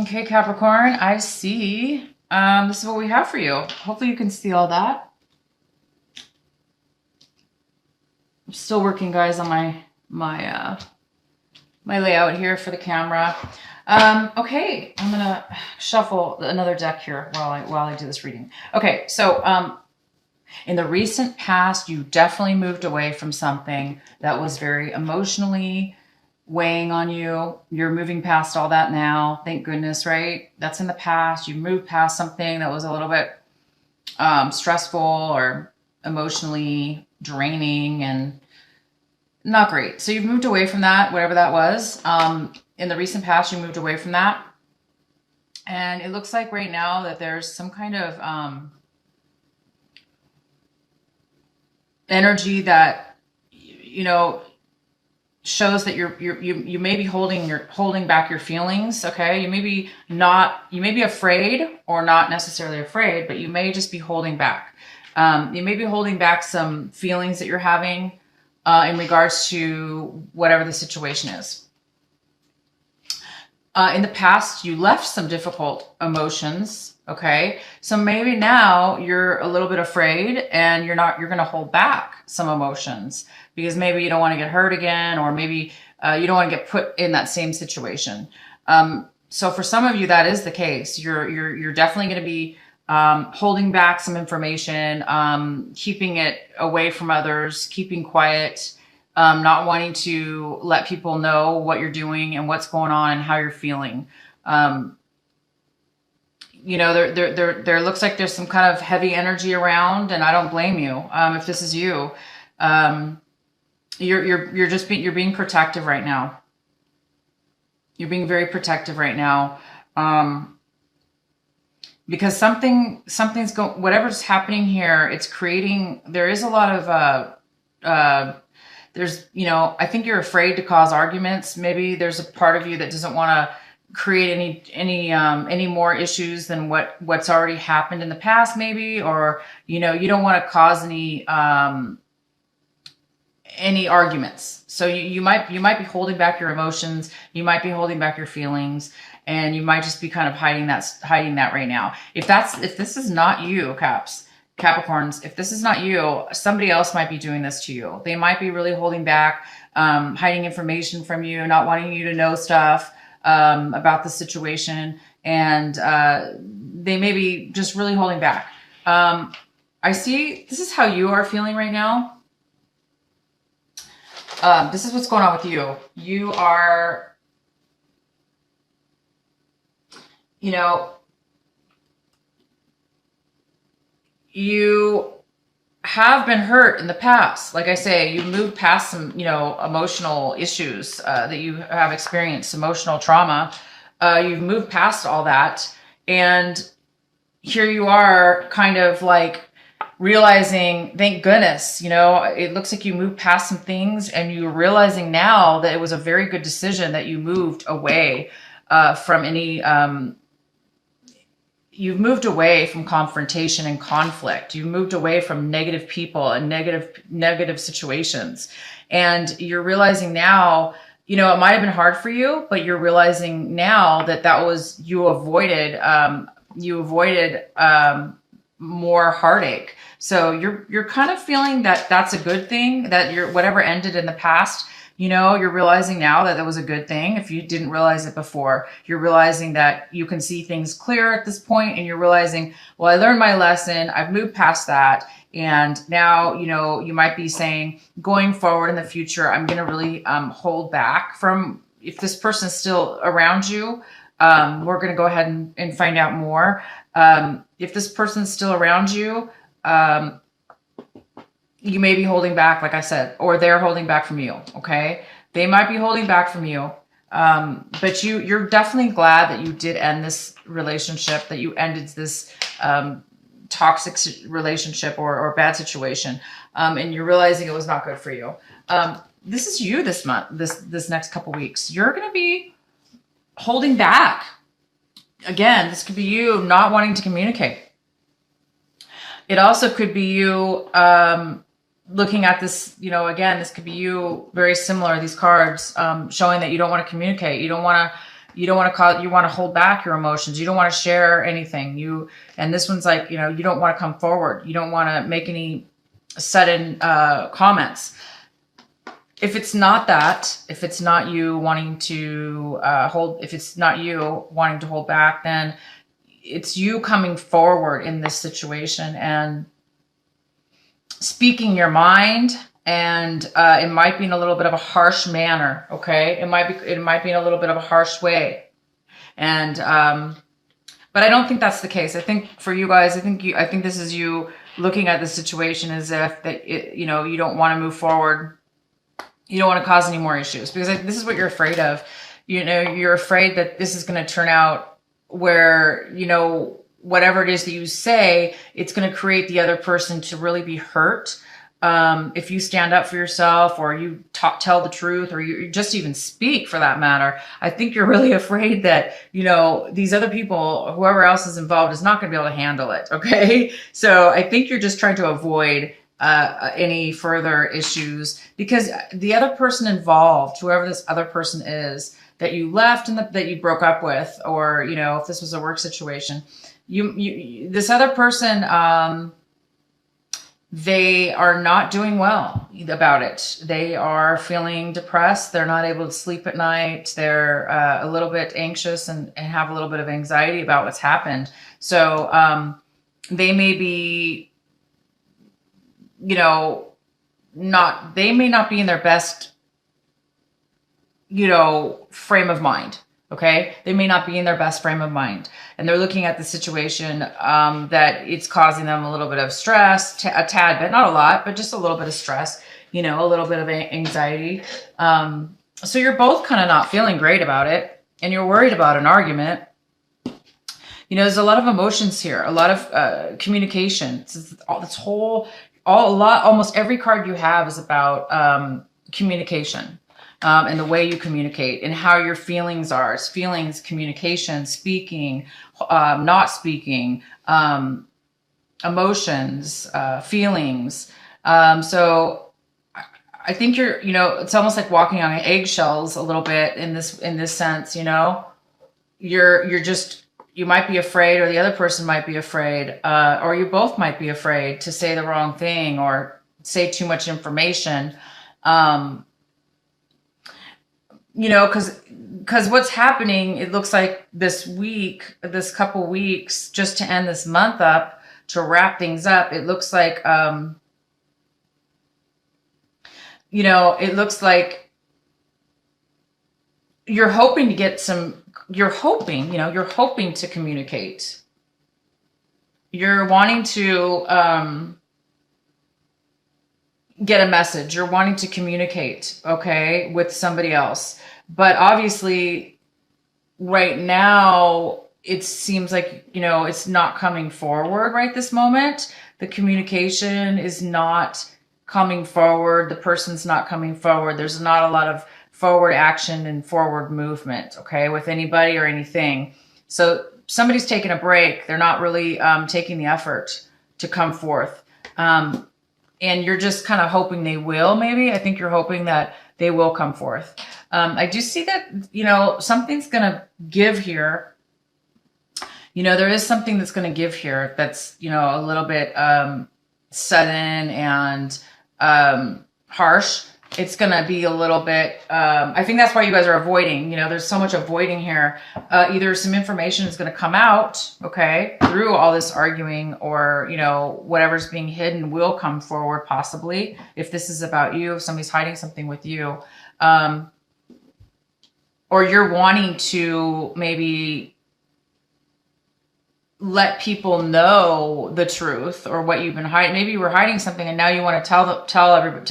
Okay, Capricorn, I see. This is what we have for you. Hopefully you can see all that. I'm still working, guys, on my layout here for the camera. Okay, I'm gonna shuffle another deck here while I do this reading. Okay, so in the recent past, you definitely moved away from something that was very emotionally weighing on you. You're moving past all that now. Thank goodness, right? That's in the past. You moved past something that was a little bit stressful or emotionally draining and not great. So you've moved away from that, whatever that was. In the recent past, you moved away from that. And it looks like right now that there's some kind of energy that, you know, shows that you may be holding back your feelings. Okay, you may be afraid, or not necessarily afraid, but you may just be holding back. You may be holding back some feelings that you're having in regards to whatever the situation is. In the past, you left some difficult emotions. Okay, so maybe now you're a little bit afraid and you're going to hold back some emotions because maybe you don't want to get hurt again, or maybe you don't want to get put in that same situation. So for some of you, that is the case. You're definitely going to be holding back some information, keeping it away from others, keeping quiet, not wanting to let people know what you're doing and what's going on and how you're feeling. You know, there looks like there's some kind of heavy energy around, and I don't blame you. If this is you, you're being protective right now. You're being very protective right now. Because whatever's happening here, it's creating, there is a lot of, I think you're afraid to cause arguments. Maybe there's a part of you that doesn't want to create any more issues than what's already happened in the past, maybe, or, you don't want to cause any arguments. So you might be holding back your emotions. You might be holding back your feelings, and you might just be kind of hiding that right now. If this is not you, Capricorns, if this is not you, somebody else might be doing this to you. They might be really holding back, hiding information from you, not wanting you to know stuff about the situation, and they may be just really holding back. I see this is how you are feeling right now. This is what's going on with you. You are, you have been hurt in the past. Like I say, you moved past some, emotional issues that you have experienced, emotional trauma. You've moved past all that. And here you are kind of like realizing, thank goodness, it looks like you moved past some things, and you're realizing now that it was a very good decision that you moved away from any, you've moved away from confrontation and conflict. You've moved away from negative people and negative situations. And you're realizing now, it might have been hard for you, but you're realizing now that was, you avoided more heartache. So you're kind of feeling that that's a good thing, that whatever ended in the past, you're realizing now that was a good thing. If you didn't realize it before, you're realizing that you can see things clear at this point, and you're realizing, well, I learned my lesson. I've moved past that. And now, you might be saying, going forward in the future, I'm going to really hold back from, if this person's still around you, we're going to go ahead and find out more. If this person's still around you, you may be holding back, like I said, or they're holding back from you. Okay. They might be holding back from you. But you're definitely glad that you did end this relationship, that you ended this, toxic relationship or bad situation. And you're realizing it was not good for you. This is you this month, this next couple weeks. You're going to be holding back. Again, this could be you not wanting to communicate. It also could be you looking at this, again, this could be you, very similar, these cards showing that you don't want to communicate. You don't want You don't want to call, you want to hold back your emotions. You don't want to share anything. And this one's like, you know, you don't want to come forward. You don't want to make any sudden comments. If it's not that, if it's not you wanting to if it's not you wanting to hold back, then it's you coming forward in this situation and speaking your mind. And it might be in a little bit of a harsh manner, okay? It might be in a little bit of a harsh way. And but I don't think that's the case. I think for you guys, I think this is you looking at the situation as if that you know, you don't want to move forward. You don't want to cause any more issues, because this is what you're afraid of. You know, you're afraid that this is going to turn out where, you know, whatever it is that you say, it's going to create the other person to really be hurt. If you stand up for yourself, or you tell the truth, or you just even speak for that matter, I think you're really afraid that, you know, these other people, whoever else is involved, is not going to be able to handle it. Okay. So I think you're just trying to avoid any further issues, because the other person involved, whoever this other person is that you left and that you broke up with, or, you know, if this was a work situation, this other person, they are not doing well about it. They are feeling depressed. They're not able to sleep at night. They're a little bit anxious and have a little bit of anxiety about what's happened. So they may be, you know, they may not be in their best, you know, frame of mind. Okay. They may not be in their best frame of mind, and they're looking at the situation, that it's causing them a little bit of stress, a tad bit, not a lot, but just a little bit of stress, you know, a little bit of anxiety. So you're both kind of not feeling great about it, and you're worried about an argument. You know, there's a lot of emotions here, a lot of communication. Almost every card you have is about communication. And the way you communicate and how your feelings are. It's feelings, communication, speaking, not speaking, emotions, feelings. So I think you're, you know, it's almost like walking on eggshells a little bit in this sense, you know. You might be afraid, or the other person might be afraid, or you both might be afraid to say the wrong thing or say too much information. You know, because what's happening, it looks like this couple weeks, just to end this month up, to wrap things up, it looks like, you know, it looks like you're hoping to communicate. You're wanting to, get a message. You're wanting to communicate, okay, with somebody else. But obviously right now it seems like, you know, it's not coming forward right this moment. The communication is not coming forward. The person's not coming forward. There's not a lot of forward action and forward movement, okay, with anybody or anything. So somebody's taking a break. They're not really taking the effort to come forth. And you're just kind of hoping they will, maybe. I think you're hoping that they will come forth. I do see that, you know, something's going to give here. You know, there is something that's going to give here that's, you know, a little bit sudden and harsh. It's going to be a little bit, I think that's why you guys are avoiding, you know, there's so much avoiding here. Either some information is going to come out, okay, through all this arguing, or, you know, whatever's being hidden will come forward possibly. If this is about you, if somebody's hiding something with you, or you're wanting to maybe let people know the truth, or what you've been hiding. Maybe you were hiding something and now you want to tell the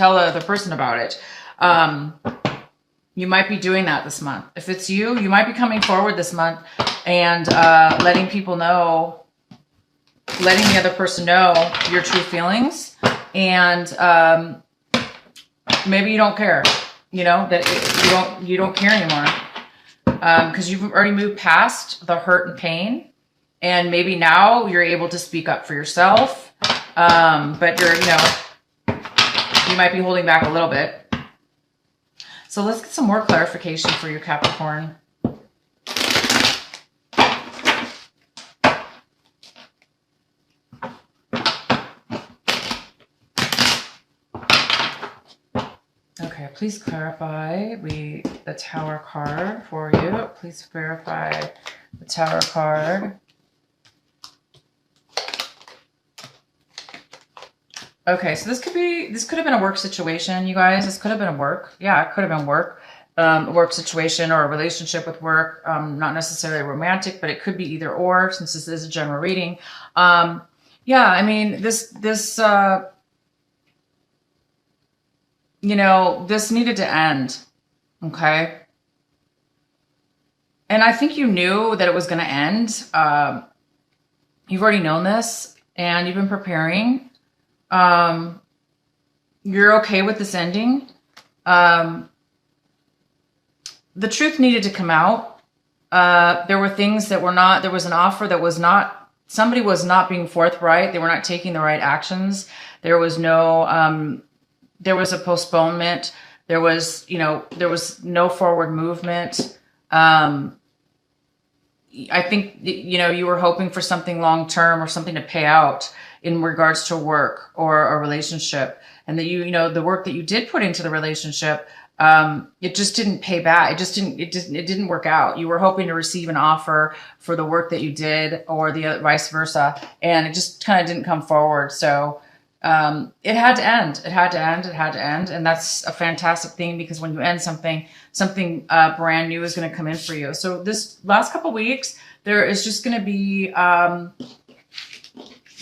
other person about it. You might be doing that this month. If it's you, you might be coming forward this month and letting people know, letting the other person know your true feelings. And maybe you don't care, you know, that you don't care anymore, because you've already moved past the hurt and pain. And maybe now you're able to speak up for yourself. But you might be holding back a little bit. So let's get some more clarification for your Capricorn. Okay, please clarify the Tower card for you. Please verify the Tower card. Okay, so this could have been a work situation, you guys. This could have been a work. Yeah, it could have been work. A work situation or a relationship with work. Not necessarily romantic, but it could be either or, since this is a general reading. Yeah, I mean, this you know, this needed to end. Okay. And I think you knew that it was going to end. You've already known this and you've been preparing. You're okay with this ending. The truth needed to come out. There were things that were not, there was an offer that was not, somebody was not being forthright. They were not taking the right actions. There was no, there was a postponement. There was, you know, there was no forward movement. I think, you know, you were hoping for something long-term or something to pay out in regards to work or a relationship. And that you know, the work that you did put into the relationship, it just didn't pay back. It didn't work out. You were hoping to receive an offer for the work that you did or the vice versa. And it just kind of didn't come forward. So, it had to end. It had to end. It had to end. And that's a fantastic thing, because when you end something brand new is going to come in for you. So this last couple weeks, there is just going to be, kind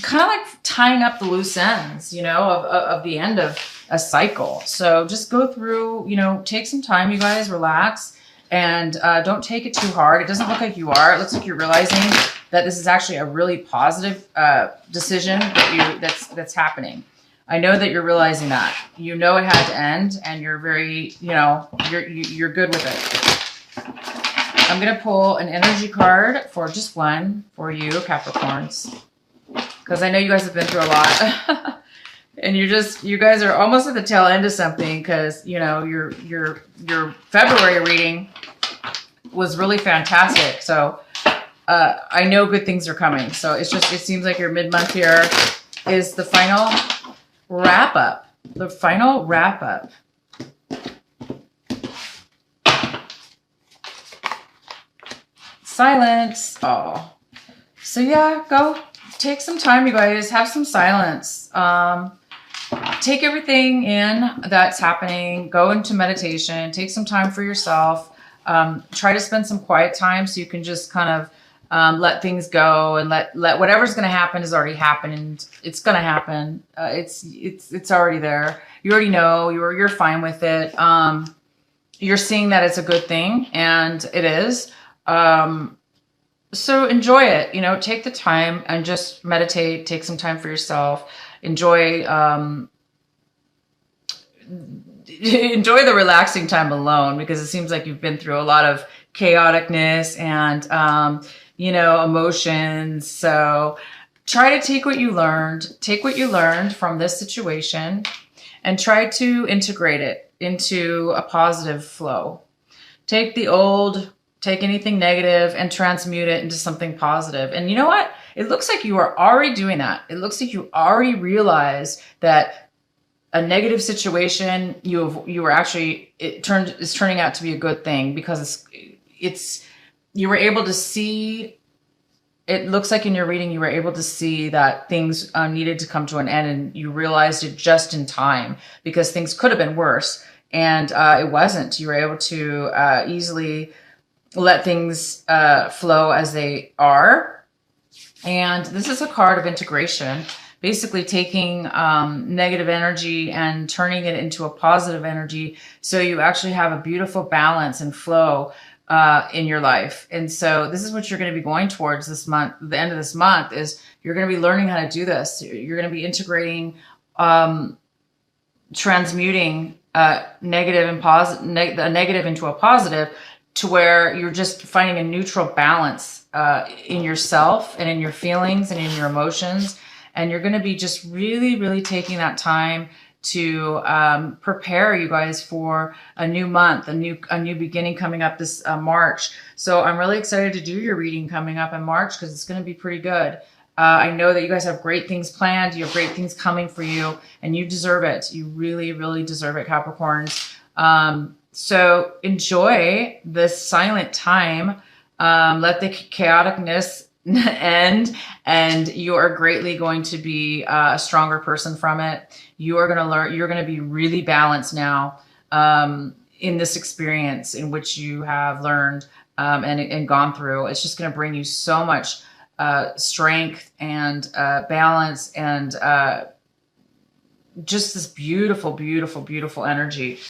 of like tying up the loose ends, you know, of the end of a cycle. So just go through, you know, take some time, you guys, relax, and don't take it too hard. It doesn't look like you are. It looks like you're realizing that this is actually a really positive decision that's happening. I know that you're realizing that. You know it had to end, and you're very, you know, you're good with it. I'm gonna pull an energy card for just one for you, Capricorns, because I know you guys have been through a lot, and you guys are almost at the tail end of something, because you know your February reading was really fantastic. So. I know good things are coming. So it seems like your mid-month here is the final wrap up. The final wrap up. Silence. Oh. So yeah, go take some time, you guys. Have some silence. Take everything in that's happening. Go into meditation. Take some time for yourself. Try to spend some quiet time so you can just kind of let things go, and let whatever's going to happen is already happened. It's going to happen. It's already there. You already know. You're fine with it. You're seeing that it's a good thing, and it is. So enjoy it. You know, take the time and just meditate. Take some time for yourself. Enjoy. Enjoy the relaxing time alone, because it seems like you've been through a lot of chaoticness and you know, emotions. So try to take what you learned from this situation, and try to integrate it into a positive flow. Take anything negative and transmute it into something positive. And you know what? It looks like you are already doing that. It looks like you already realize that a negative situation is turning out to be a good thing, because you were able to see, it looks like in your reading, you were able to see that things needed to come to an end, and you realized it just in time, because things could have been worse, and it wasn't. You were able to easily let things flow as they are. And this is a card of integration, basically taking negative energy and turning it into a positive energy, so you actually have a beautiful balance and flow in your life. And so this is what you're going to be going towards this month. The end of this month is you're going to be learning how to do this. You're going to be integrating, transmuting negative and the negative into a positive, to where you're just finding a neutral balance in yourself and in your feelings and in your emotions. And you're going to be just really, really taking that time to prepare you guys for a new month, a new beginning coming up this March. So I'm really excited to do your reading coming up in March, because it's going to be pretty good. I know that you guys have great things planned. You have great things coming for you, and you deserve it. You really, really deserve it, Capricorns. So enjoy this silent time. Let the chaoticness end, and you are greatly going to be a stronger person from it. You are going to learn, you're going to be really balanced now in this experience in which you have learned and gone through. It's just going to bring you so much strength and balance and just this beautiful, beautiful, beautiful energy.